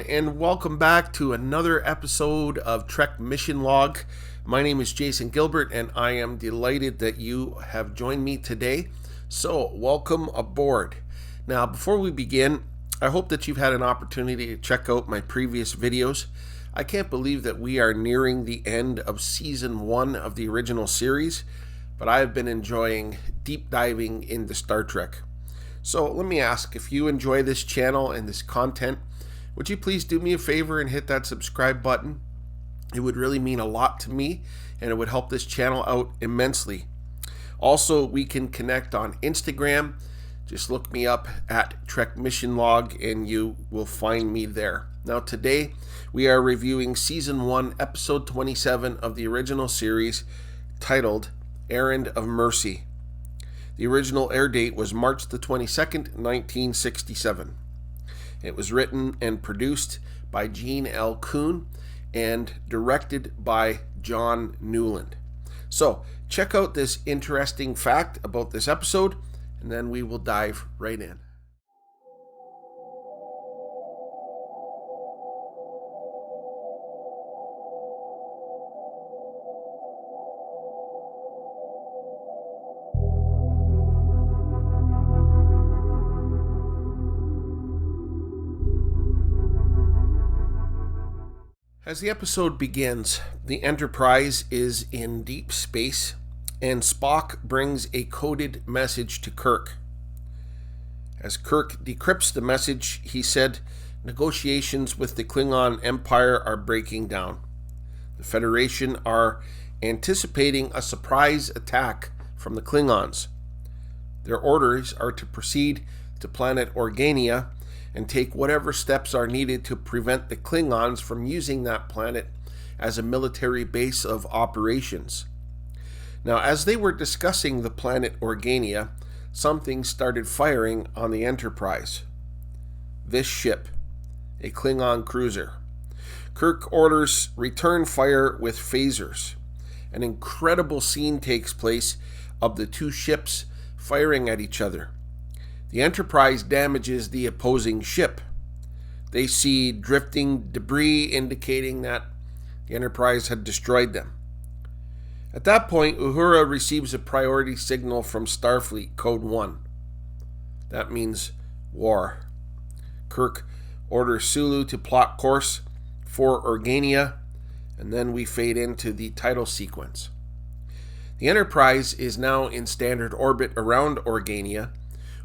and welcome back to another episode of Trek Mission Log. My name is Jason Gilbert, and I am delighted that you have joined me today. So, welcome aboard. Now, before we begin, I hope that you've had an opportunity to check out my previous videos. I can't believe that we are nearing the end of Season 1 of the original series, but I have been enjoying deep diving into Star Trek. So let me ask, if you enjoy this channel and this content, would you please do me a favor and hit that subscribe button? It would really mean a lot to me, and it would help this channel out immensely. Also, we can connect on Instagram. Just look me up at Trek Mission Log and you will find me there. Now today, we are reviewing Season 1, Episode 27 of the original series, titled Errand of Mercy. The original air date was March the 22nd, 1967. It was written and produced by Gene L. Kuhn and directed by John Newland. So, check out this interesting fact about this episode, and then we will dive right in. As the episode begins, the Enterprise is in deep space, and Spock brings a coded message to Kirk. As Kirk decrypts the message, he said, negotiations with the Klingon Empire are breaking down. The Federation are anticipating a surprise attack from the Klingons. Their orders are to proceed to planet Organia and take whatever steps are needed to prevent the Klingons from using that planet as a military base of operations. Now, as they were discussing the planet Organia, something started firing on the Enterprise. This ship, a Klingon cruiser. Kirk orders return fire with phasers. An incredible scene takes place of the two ships firing at each other. The Enterprise damages the opposing ship. They see drifting debris indicating that the Enterprise had destroyed them. At that point, Uhura receives a priority signal from Starfleet Code 1. That means war. Kirk orders Sulu to plot course for Organia, and then we fade into the title sequence. The Enterprise is now in standard orbit around Organia.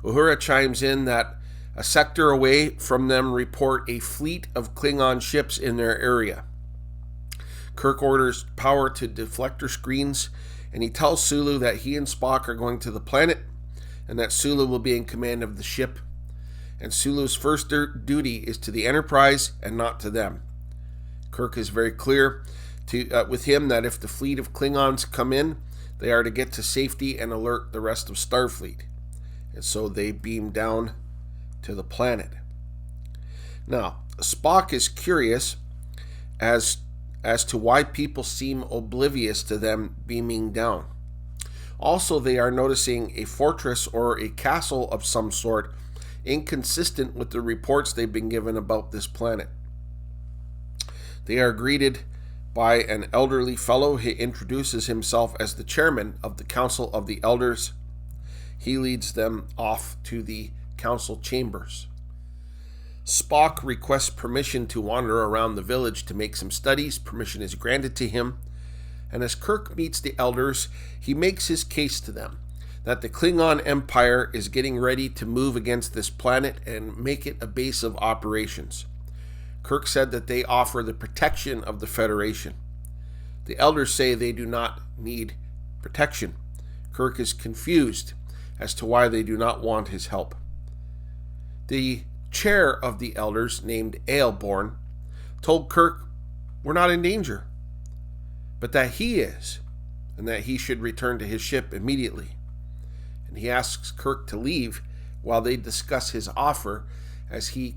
Uhura chimes in that a sector away from them report a fleet of Klingon ships in their area. Kirk orders power to deflector screens, and he tells Sulu that he and Spock are going to the planet, and that Sulu will be in command of the ship. And Sulu's first duty is to the Enterprise and not to them. Kirk is very clear with him that if the fleet of Klingons come in, they are to get to safety and alert the rest of Starfleet. And so they beam down to the planet. Now, Spock is curious as to why people seem oblivious to them beaming down. Also, they are noticing a fortress or a castle of some sort, inconsistent with the reports they've been given about this planet. They are greeted by an elderly fellow. He introduces himself as the chairman of the Council of the Elders. He leads them off to the council chambers. Spock requests permission to wander around the village to make some studies. Permission is granted to him. And as Kirk meets the elders, he makes his case to them that the Klingon Empire is getting ready to move against this planet and make it a base of operations. Kirk said that they offer the protection of the Federation. The elders say they do not need protection. Kirk is confused as to why they do not want his help. The chair of the elders, named Aelborn, told Kirk, we're not in danger, but that he is, and that he should return to his ship immediately. And he asks Kirk to leave while they discuss his offer as he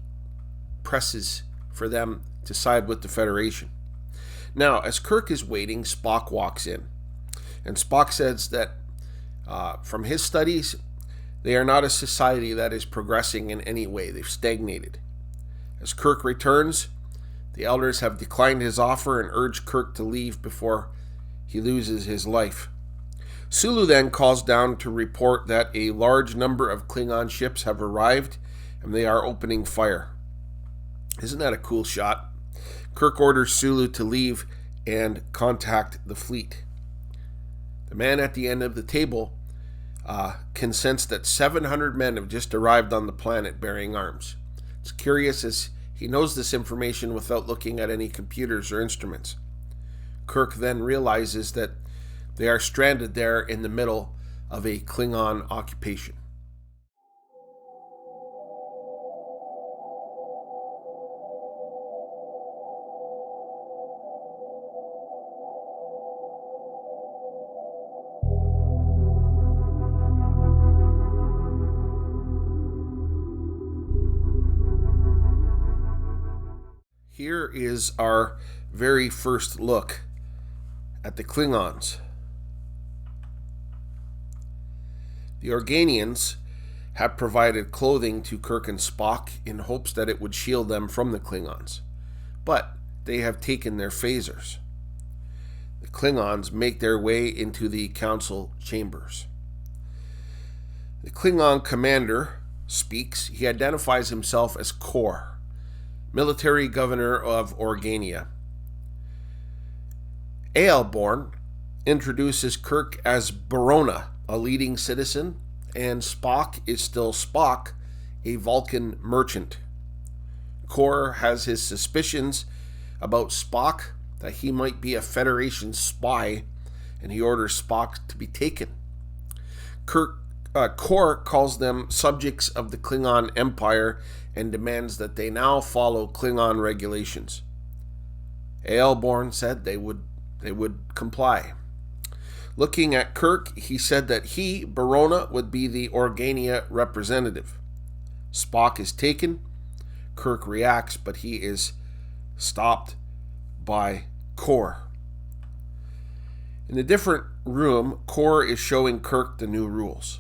presses for them to side with the Federation. Now, as Kirk is waiting, Spock walks in. And Spock says that from his studies, they are not a society that is progressing in any way. They've stagnated. As Kirk returns, the elders have declined his offer and urge Kirk to leave before he loses his life. Sulu then calls down to report that a large number of Klingon ships have arrived and they are opening fire. Isn't that a cool shot? Kirk orders Sulu to leave and contact the fleet. The man at the end of the table can sense that 700 men have just arrived on the planet bearing arms. It's curious as he knows this information without looking at any computers or instruments. Kirk then realizes that they are stranded there in the middle of a Klingon occupation. Here is our very first look at the Klingons. The Organians have provided clothing to Kirk and Spock in hopes that it would shield them from the Klingons, but they have taken their phasers. The Klingons make their way into the council chambers. The Klingon commander speaks. He identifies himself as Kor, military governor of Organia. Aelborn introduces Kirk as Barona, a leading citizen, and Spock is still Spock, a Vulcan merchant. Kor has his suspicions about Spock, that he might be a Federation spy, and he orders Spock to be taken. Kor calls them subjects of the Klingon Empire and demands that they now follow Klingon regulations. Aelborn said they would comply. Looking at Kirk, he said that he, Barona, would be the Organia representative. Spock is taken. Kirk reacts, but he is stopped by Kor. In a different room, Kor is showing Kirk the new rules.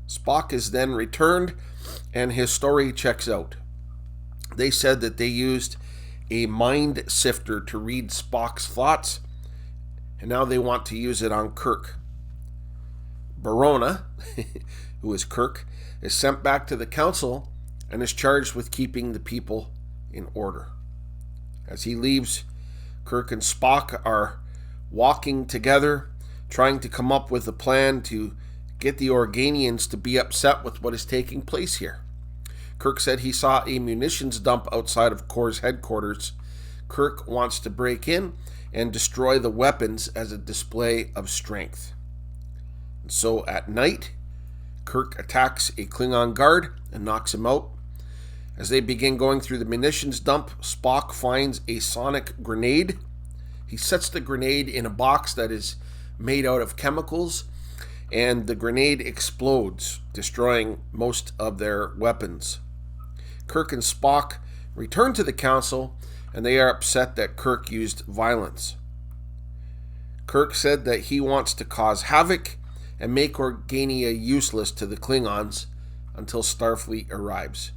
Spock is then returned, and his story checks out. They said that they used a mind sifter to read Spock's thoughts, and now they want to use it on Kirk. Barona, who is Kirk, is sent back to the council and is charged with keeping the people in order. As he leaves, Kirk and Spock are walking together, trying to come up with a plan to get the Organians to be upset with what is taking place here. Kirk said he saw a munitions dump outside of Kor's headquarters. Kirk wants to break in and destroy the weapons as a display of strength. And so at night, Kirk attacks a Klingon guard and knocks him out. As they begin going through the munitions dump, Spock finds a sonic grenade. He sets the grenade in a box that is made out of chemicals, and the grenade explodes, destroying most of their weapons. Kirk and Spock return to the council, and they are upset that Kirk used violence. Kirk said that he wants to cause havoc and make Organia useless to the Klingons until Starfleet arrives.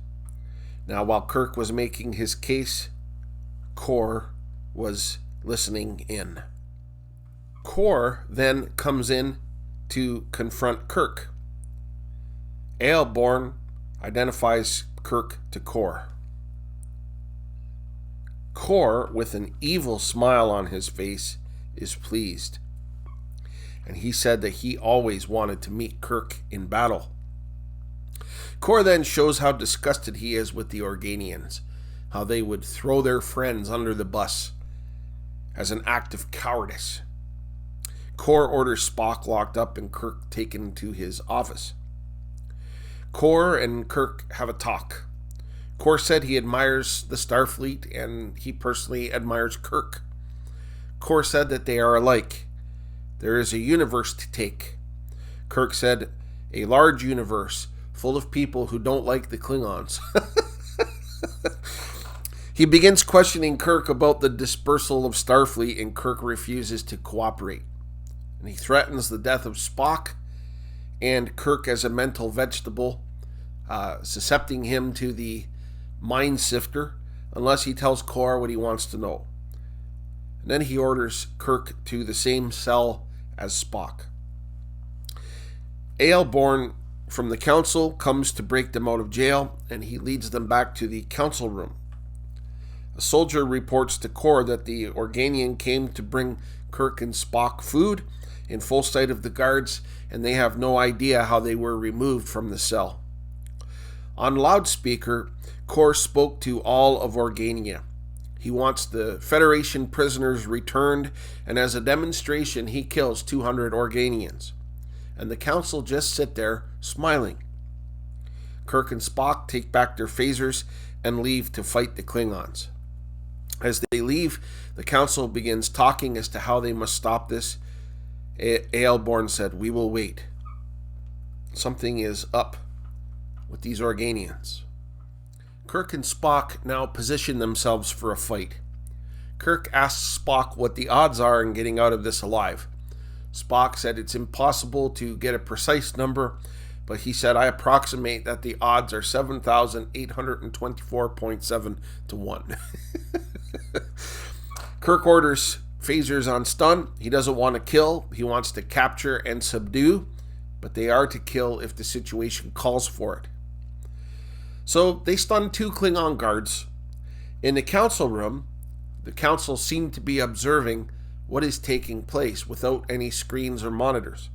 Now, while Kirk was making his case, Kor was listening in. Kor then comes in to confront Kirk. Aelborn identifies Kirk to Kor. Kor, with an evil smile on his face, is pleased. And he said that he always wanted to meet Kirk in battle. Kor then shows how disgusted he is with the Organians, how they would throw their friends under the bus as an act of cowardice. Kor orders Spock locked up and Kirk taken to his office. Kor and Kirk have a talk. Kor said he admires the Starfleet and he personally admires Kirk. Kor said that they are alike. There is a universe to take. Kirk said, a large universe full of people who don't like the Klingons. He begins questioning Kirk about the dispersal of Starfleet, and Kirk refuses to cooperate. And he threatens the death of Spock and Kirk as a mental vegetable, suscepting him to the mind sifter unless he tells Kor what he wants to know. And then he orders Kirk to the same cell as Spock. Aelborn from the council comes to break them out of jail, and he leads them back to the council room. A soldier reports to Kor that the Organian came to bring Kirk and Spock food in full sight of the guards, and they have no idea how they were removed from the cell. On loudspeaker, Kor spoke to all of Organia. He wants the Federation prisoners returned, and as a demonstration, he kills 200 Organians. And the council just sit there, smiling. Kirk and Spock take back their phasers and leave to fight the Klingons. As they leave, the council begins talking as to how they must stop this. Aelborn said, "We will wait. Something is up with these Organians." Kirk and Spock now position themselves for a fight. Kirk asks Spock what the odds are in getting out of this alive. Spock said it's impossible to get a precise number, but he said, "I approximate that the odds are 7,824.7 to 1. Kirk orders phasers on stun. He doesn't want to kill. He wants to capture and subdue, but they are to kill if the situation calls for it. So they stun 2 Klingon guards. In the council room, the council seem to be observing what is taking place without any screens or monitors.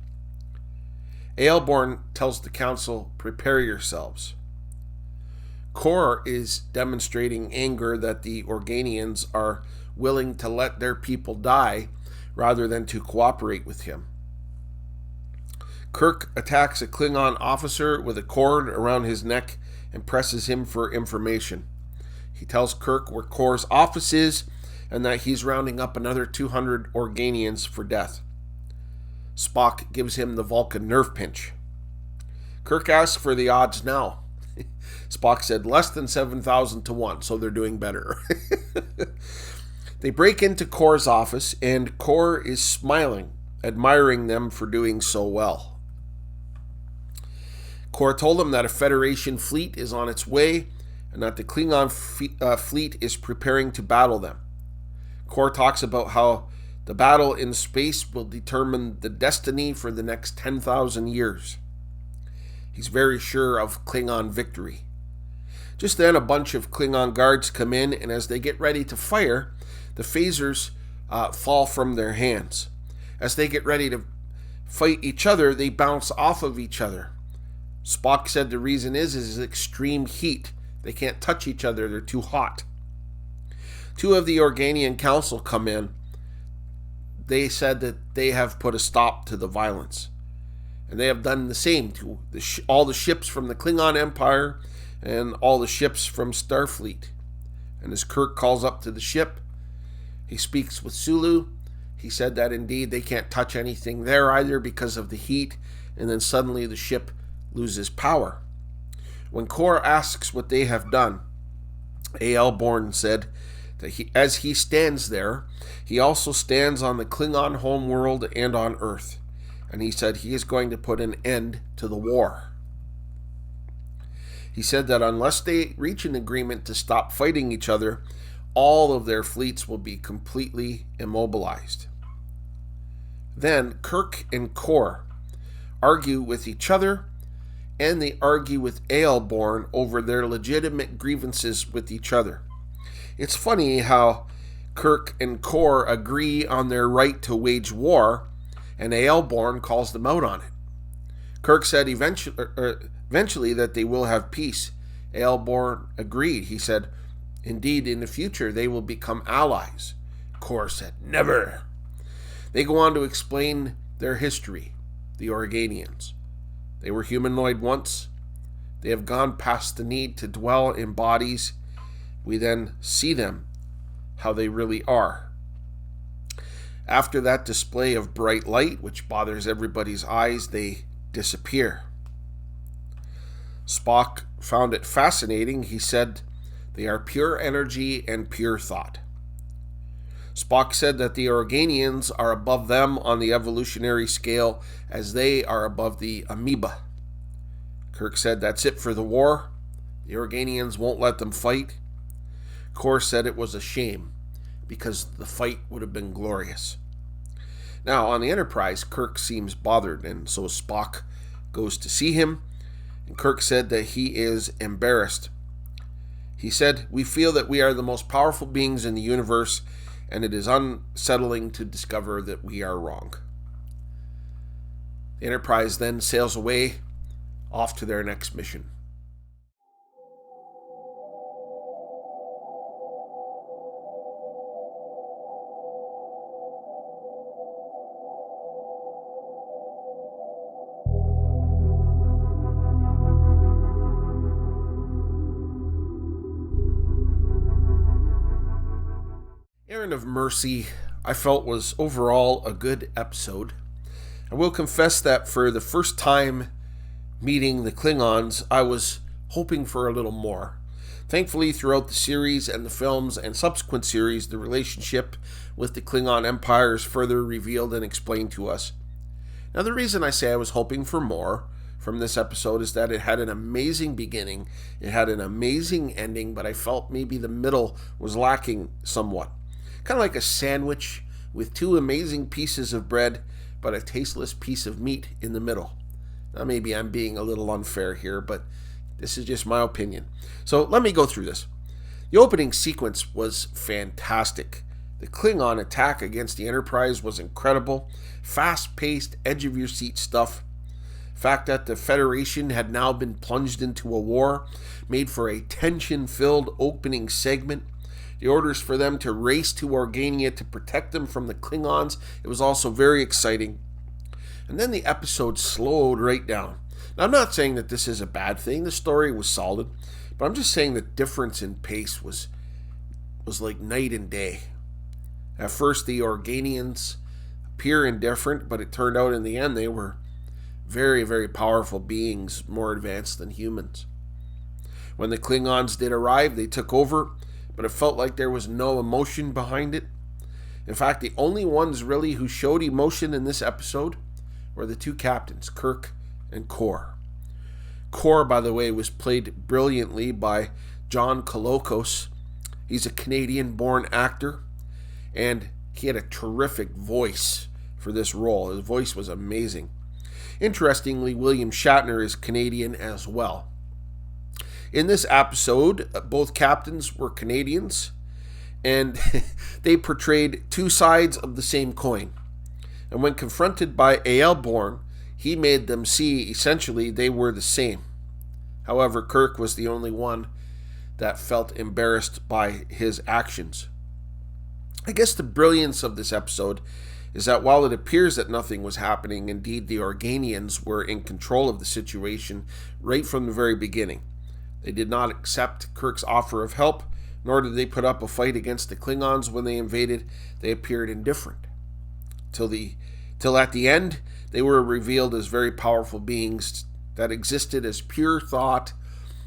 Aelborn tells the council, "Prepare yourselves." Kor is demonstrating anger that the Organians are willing to let their people die rather than to cooperate with him. Kirk attacks a Klingon officer with a cord around his neck and presses him for information. He tells Kirk where Kor's office is and that he's rounding up another 200 Organians for death. Spock gives him the Vulcan nerve pinch. Kirk asks for the odds now. Spock said less than 7,000 to 1, so they're doing better. They break into Kor's office, and Kor is smiling, admiring them for doing so well. Kor told him that a Federation fleet is on its way, and that the Klingon fleet is preparing to battle them. Kor talks about how the battle in space will determine the destiny for the next 10,000 years. He's very sure of Klingon victory. Just then, a bunch of Klingon guards come in, and as they get ready to fire, the phasers fall from their hands. As they get ready to fight each other, they bounce off of each other. Spock said the reason is extreme heat. They can't touch each other, they're too hot. 2 of the Organian council come in. They said that they have put a stop to the violence. And they have done the same to all the ships from the Klingon Empire and all the ships from Starfleet. And as Kirk calls up to the ship, he speaks with Sulu. He said that indeed they can't touch anything there either because of the heat, and then suddenly the ship loses power. When Kor asks what they have done, Aelborn said that as he stands there, he also stands on the Klingon homeworld and on Earth. And he said he is going to put an end to the war. He said that unless they reach an agreement to stop fighting each other, all of their fleets will be completely immobilized. Then Kirk and Kor argue with each other, and they argue with Aelborn over their legitimate grievances with each other. It's funny how Kirk and Kor agree on their right to wage war, and Aelborn calls them out on it. Kirk said eventually that they will have peace. Aelborn agreed. He said, "Indeed, in the future they will become allies." Kor said, "Never." They go on to explain their history, the Organians. They were humanoid once. They have gone past the need to dwell in bodies. We then see them, how they really are. After that display of bright light, which bothers everybody's eyes, they disappear. Spock found it fascinating. He said they are pure energy and pure thought. Spock said that the Organians are above them on the evolutionary scale as they are above the amoeba. Kirk said that's it for the war. The Organians won't let them fight. Kor said it was a shame because the fight would have been glorious. Now, on the Enterprise, Kirk seems bothered, and so Spock goes to see him, and Kirk said that he is embarrassed. He said, "We feel that we are the most powerful beings in the universe, and it is unsettling to discover that we are wrong." The Enterprise then sails away, off to their next mission. Errand of Mercy, I felt, was overall a good episode. I will confess that for the first time meeting the Klingons, I was hoping for a little more. Thankfully, throughout the series and the films and subsequent series, the relationship with the Klingon Empire is further revealed and explained to us. Now, the reason I say I was hoping for more from this episode is that it had an amazing beginning, it had an amazing ending, but I felt maybe the middle was lacking somewhat. Kind of like a sandwich with two amazing pieces of bread, but a tasteless piece of meat in the middle. Now, maybe I'm being a little unfair here, but this is just my opinion. So let me go through this. The opening sequence was fantastic. The Klingon attack against the Enterprise was incredible. Fast-paced, edge-of-your-seat stuff. The fact that the Federation had now been plunged into a war made for a tension-filled opening segment. The orders for them to race to Organia to protect them from the Klingons, it was also very exciting. And then the episode slowed right down. Now, I'm not saying that this is a bad thing. The story was solid. But I'm just saying the difference in pace was like night and day. At first, the Organians appear indifferent, but it turned out in the end they were very, very powerful beings, more advanced than humans. When the Klingons did arrive, they took over, but it felt like there was no emotion behind it. In fact, the only ones really who showed emotion in this episode were the two captains, Kirk and Kor. Kor, by the way, was played brilliantly by John Kolokos. He's a Canadian-born actor, and he had a terrific voice for this role. His voice was amazing. Interestingly, William Shatner is Canadian as well. In this episode, both captains were Canadians, and they portrayed two sides of the same coin. And when confronted by Aelborn, he made them see essentially they were the same. However, Kirk was the only one that felt embarrassed by his actions. I guess the brilliance of this episode is that while it appears that nothing was happening, indeed the Organians were in control of the situation right from the very beginning. They did not accept Kirk's offer of help, nor did they put up a fight against the Klingons when they invaded. They appeared indifferent. Till at the end, they were revealed as very powerful beings that existed as pure thought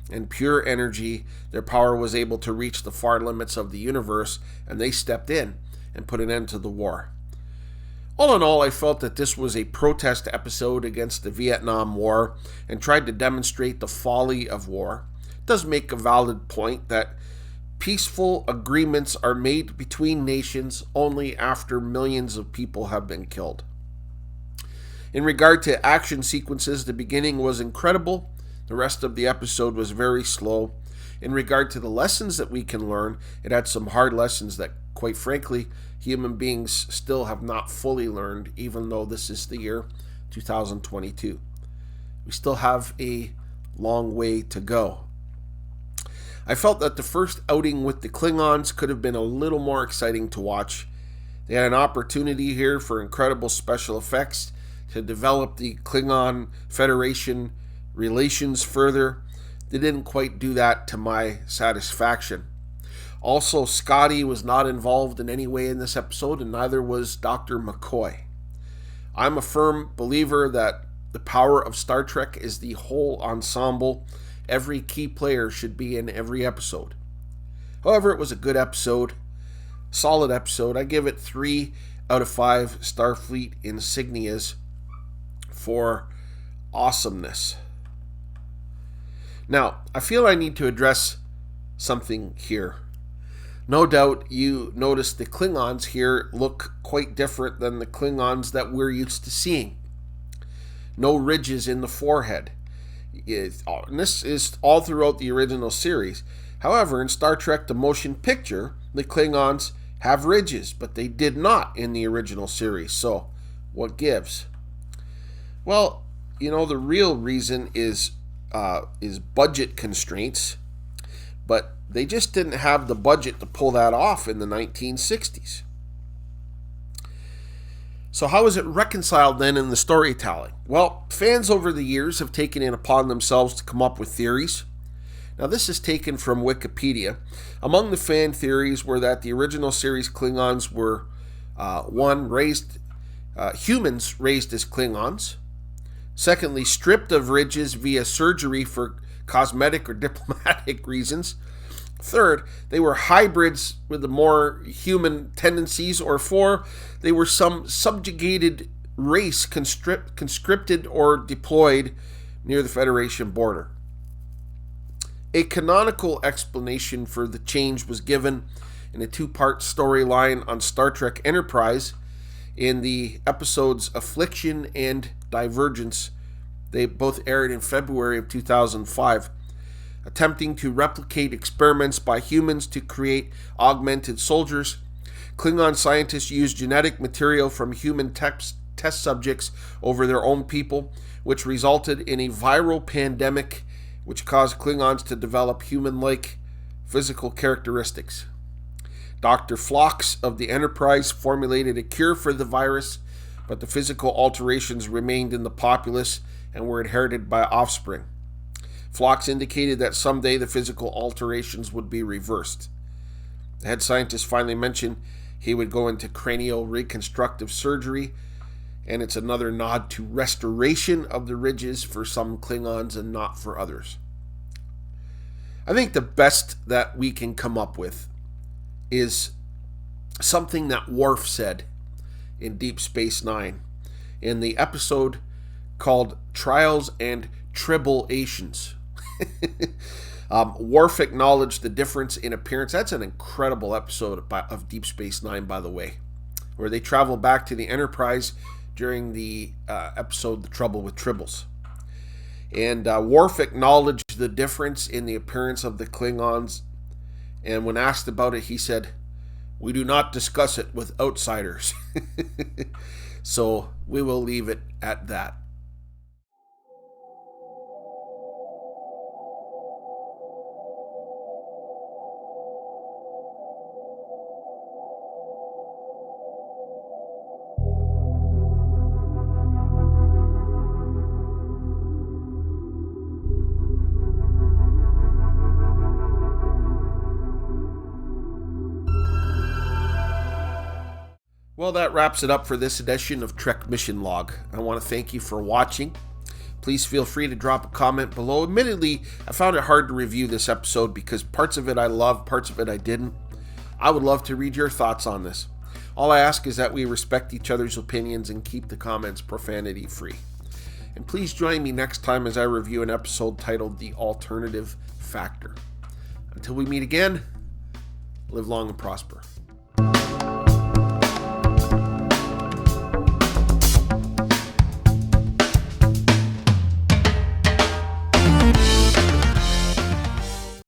and pure energy. Their power was able to reach the far limits of the universe, and they stepped in and put an end to the war. All in all, I felt that this was a protest episode against the Vietnam War and tried to demonstrate the folly of war. It does make a valid point that peaceful agreements are made between nations only after millions of people have been killed. In regard to action sequences, the beginning was incredible. The rest of the episode was very slow. In regard to the lessons that we can learn, it had some hard lessons that, quite frankly, human beings still have not fully learned, even though this is the year 2022. We still have a long way to go. I felt that the first outing with the Klingons could have been a little more exciting to watch. They had an opportunity here for incredible special effects to develop the Klingon Federation relations further. They didn't quite do that to my satisfaction. Also, Scotty was not involved in any way in this episode, and neither was Dr. McCoy. I'm a firm believer that the power of Star Trek is the whole ensemble. Every key player should be in every episode. However, it was a good episode, solid episode. I give it 3 out of 5 Starfleet insignias for awesomeness. Now, I feel I need to address something here. No doubt you notice the Klingons here look quite different than the Klingons that we're used to seeing. No ridges in the forehead. And this is all throughout the original series. However, in Star Trek The Motion Picture, the Klingons have ridges, but they did not in the original series. So, what gives? Well, the real reason is budget constraints, but they just didn't have the budget to pull that off in the 1960s. So how is it reconciled then in the storytelling? Well, fans over the years have taken it upon themselves to come up with theories. Now this is taken from Wikipedia. Among the fan theories were that the original series Klingons were humans raised as Klingons. Secondly, stripped of ridges via surgery for cosmetic or diplomatic reasons. Third, they were hybrids with the more human tendencies. Or four, they were some subjugated race conscripted or deployed near the Federation border. A canonical explanation for the change was given in a two-part storyline on Star Trek Enterprise in the episodes Affliction and Divergence. They both aired in February of 2005. Attempting to replicate experiments by humans to create augmented soldiers, Klingon scientists used genetic material from human test subjects over their own people, which resulted in a viral pandemic which caused Klingons to develop human-like physical characteristics. Dr. Phlox of the Enterprise formulated a cure for the virus, but the physical alterations remained in the populace and were inherited by offspring. Phlox indicated that someday the physical alterations would be reversed. The head scientist finally mentioned he would go into cranial reconstructive surgery, and it's another nod to restoration of the ridges for some Klingons and not for others. I think the best that we can come up with is something that Worf said in Deep Space Nine in the episode called Trials and Tribulations. Worf acknowledged the difference in appearance. That's an incredible episode of Deep Space Nine, by the way, where they travel back to the Enterprise during the episode The Trouble with Tribbles. And Worf acknowledged the difference in the appearance of the Klingons, and when asked about it, he said, "We do not discuss it with outsiders." So we will leave it at that. Well, that wraps it up for this edition of Trek Mission Log. I want to thank you for watching. Please feel free to drop a comment below. Admittedly, I found it hard to review this episode because parts of it I loved, parts of it I didn't. I would love to read your thoughts on this. All I ask is that we respect each other's opinions and keep the comments profanity free. And please join me next time as I review an episode titled The Alternative Factor. Until we meet again, live long and prosper.